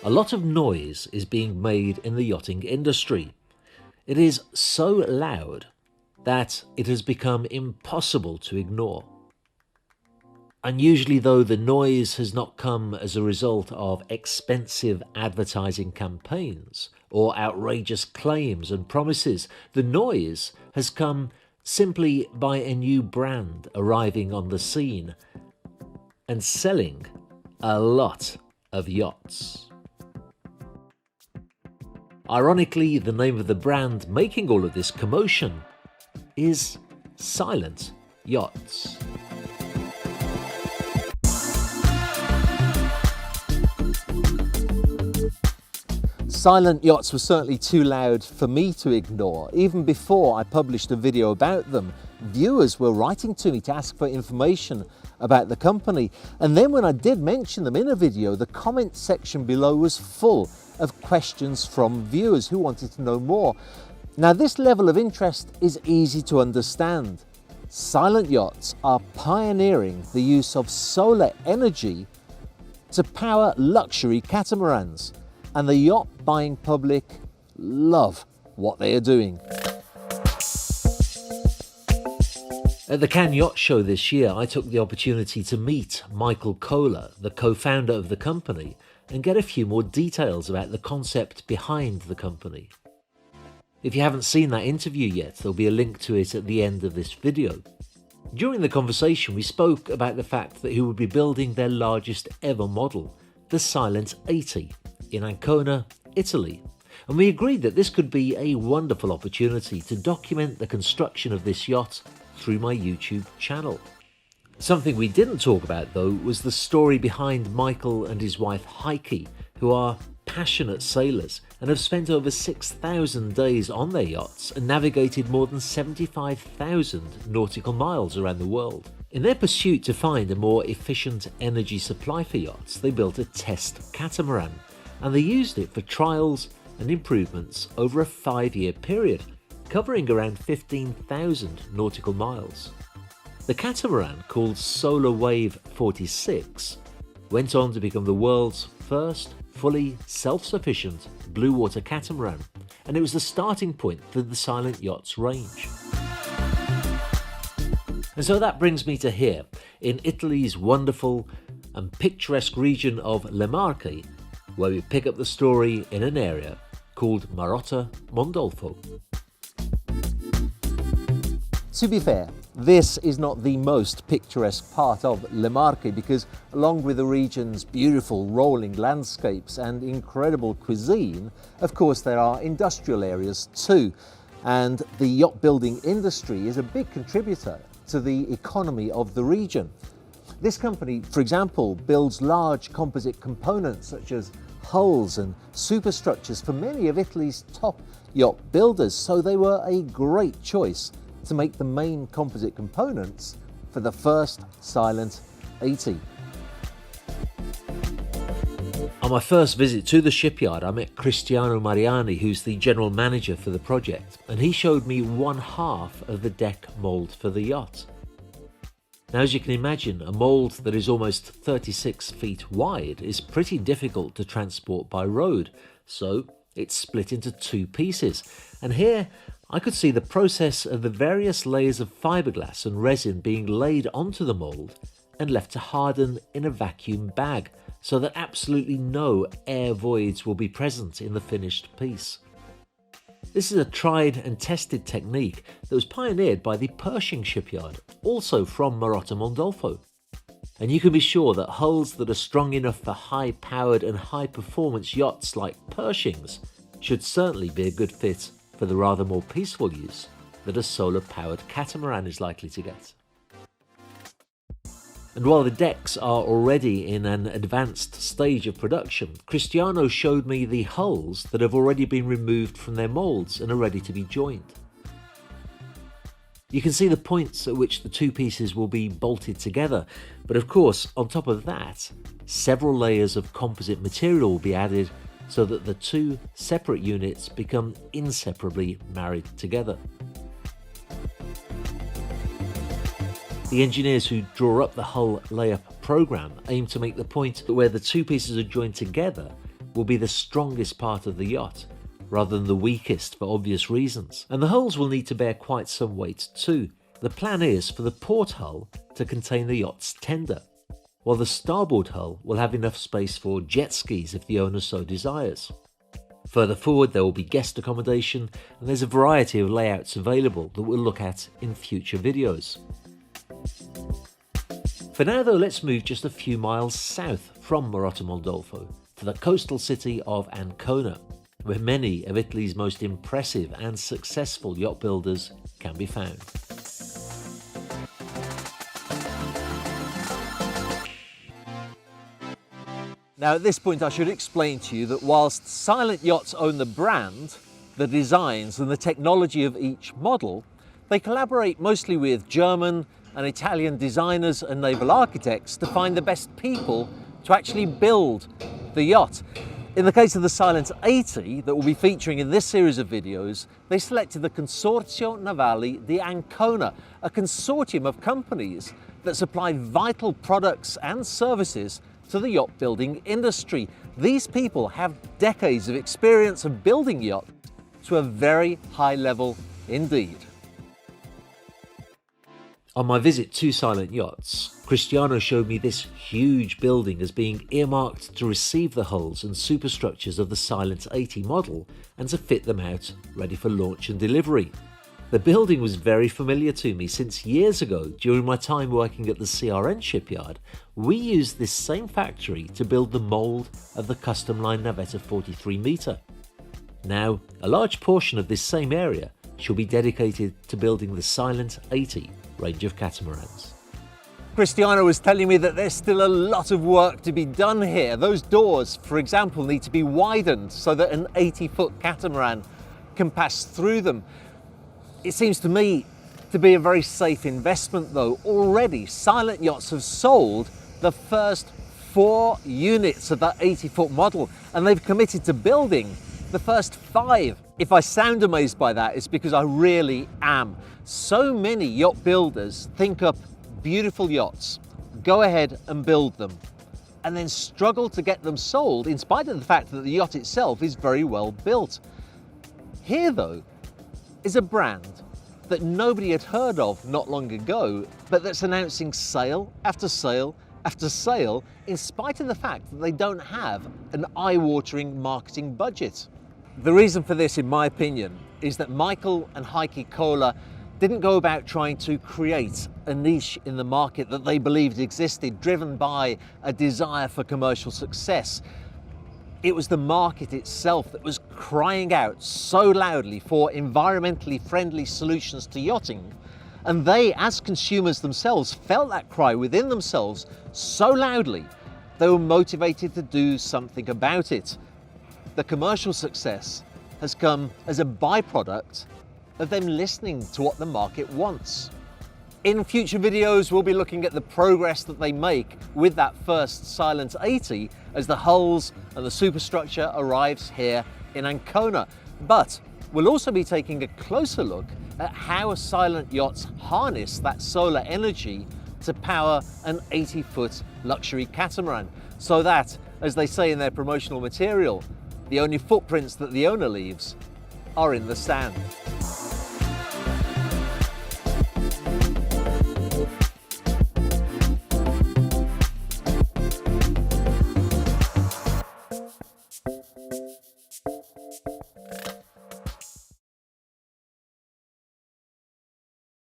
A lot of noise is being made in the yachting industry. It is so loud that it has become impossible to ignore. Unusually though, the noise has not come as a result of expensive advertising campaigns or outrageous claims and promises. The noise has come simply by a new brand arriving on the scene and selling a lot of yachts. Ironically, the name of the brand making all of this commotion is Silent Yachts. Silent Yachts were certainly too loud for me to ignore. Even before I published a video about them, viewers were writing to me to ask for information about the company. And then when I did mention them in a video, the comment section below was full of questions from viewers who wanted to know more. Now, this level of interest is easy to understand. Silent Yachts are pioneering the use of solar energy to power luxury catamarans, and the yacht buying public love what they are doing. At the Cannes Yacht Show this year, I took the opportunity to meet Michael Kohler, the co-founder of the company, and get a few more details about the concept behind the company. If you haven't seen that interview yet, there'll be a link to it at the end of this video. During the conversation, we spoke about the fact that he would be building their largest ever model, the Silent 80, in Ancona, Italy. And we agreed that this could be a wonderful opportunity to document the construction of this yacht through my YouTube channel. Something we didn't talk about though was the story behind Michael and his wife Heike, who are passionate sailors and have spent over 6,000 days on their yachts and navigated more than 75,000 nautical miles around the world. In their pursuit to find a more efficient energy supply for yachts, they built a test catamaran, and they used it for trials and improvements over a 5-year period, covering around 15,000 nautical miles. The catamaran, called Solar Wave 46, went on to become the world's first fully self-sufficient blue water catamaran, and it was the starting point for the Silent Yachts range. And so that brings me to here, in Italy's wonderful and picturesque region of Le Marche, where we pick up the story in an area called Marotta Mondolfo. To be fair, this is not the most picturesque part of Le Marche, because along with the region's beautiful rolling landscapes and incredible cuisine, of course there are industrial areas too, and the yacht building industry is a big contributor to the economy of the region. This company, for example, builds large composite components such as hulls and superstructures for many of Italy's top yacht builders, so they were a great choice to make the main composite components for the first Silent 80. On my first visit to the shipyard, I met Cristiano Mariani, who's the general manager for the project, and he showed me one half of the deck mould for the yacht. Now, as you can imagine, a mould that is almost 36 feet wide is pretty difficult to transport by road, so it's split into 2 pieces. And here I could see the process of the various layers of fiberglass and resin being laid onto the mould and left to harden in a vacuum bag, so that absolutely no air voids will be present in the finished piece. This is a tried and tested technique that was pioneered by the Pershing shipyard, also from Marotta Mondolfo. And you can be sure that hulls that are strong enough for high-powered and high-performance yachts like Pershing's should certainly be a good fit for the rather more peaceful use that a solar-powered catamaran is likely to get. And while the decks are already in an advanced stage of production, Cristiano showed me the hulls that have already been removed from their moulds and are ready to be joined. You can see the points at which the 2 pieces will be bolted together, but of course, on top of that, several layers of composite material will be added so that the 2 separate units become inseparably married together. The engineers who draw up the hull layup program aim to make the point that where the 2 pieces are joined together, will be the strongest part of the yacht, rather than the weakest for obvious reasons. And the hulls will need to bear quite some weight too. The plan is for the port hull to contain the yacht's tender, while the starboard hull will have enough space for jet skis if the owner so desires. Further forward there will be guest accommodation, and there's a variety of layouts available that we'll look at in future videos. For now though, let's move just a few miles south from Marotta Moldolfo to the coastal city of Ancona, where many of Italy's most impressive and successful yacht builders can be found. Now at this point I should explain to you that whilst Silent Yachts own the brand, the designs and the technology of each model, they collaborate mostly with German and Italian designers and naval architects to find the best people to actually build the yacht. In the case of the Silent 80 that we'll be featuring in this series of videos, they selected the Consorzio Navale di Ancona, a consortium of companies that supply vital products and services to the yacht building industry. These people have decades of experience of building yachts to a very high level indeed. On my visit to Silent Yachts, Cristiano showed me this huge building as being earmarked to receive the hulls and superstructures of the Silent 80 model and to fit them out ready for launch and delivery. The building was very familiar to me since years ago, during my time working at the CRN shipyard, we used this same factory to build the mould of the custom line Navetta 43 metre. Now, a large portion of this same area shall be dedicated to building the Silent 80 range of catamarans. Cristiano was telling me that there's still a lot of work to be done here. Those doors, for example, need to be widened so that an 80-foot catamaran can pass through them. It seems to me to be a very safe investment though. Already Silent Yachts have sold the first 4 units of that 80-foot model, and they've committed to building the first 5. If I sound amazed by that, it's because I really am. So many yacht builders think up beautiful yachts, go ahead and build them, and then struggle to get them sold in spite of the fact that the yacht itself is very well built. Here though is a brand that nobody had heard of not long ago, but that's announcing sale after sale after sale in spite of the fact that they don't have an eye-watering marketing budget. The reason for this, in my opinion, is that Michael and Heikki Kohler didn't go about trying to create a niche in the market that they believed existed, driven by a desire for commercial success. It was the market itself that was crying out so loudly for environmentally friendly solutions to yachting, and they, as consumers themselves, felt that cry within themselves so loudly they were motivated to do something about it. The commercial success has come as a byproduct of them listening to what the market wants. In future videos, we'll be looking at the progress that they make with that first Silent 80 as the hulls and the superstructure arrives here in Ancona. But we'll also be taking a closer look at how Silent Yachts harness that solar energy to power an 80-foot luxury catamaran, so that, as they say in their promotional material, the only footprints that the owner leaves are in the sand.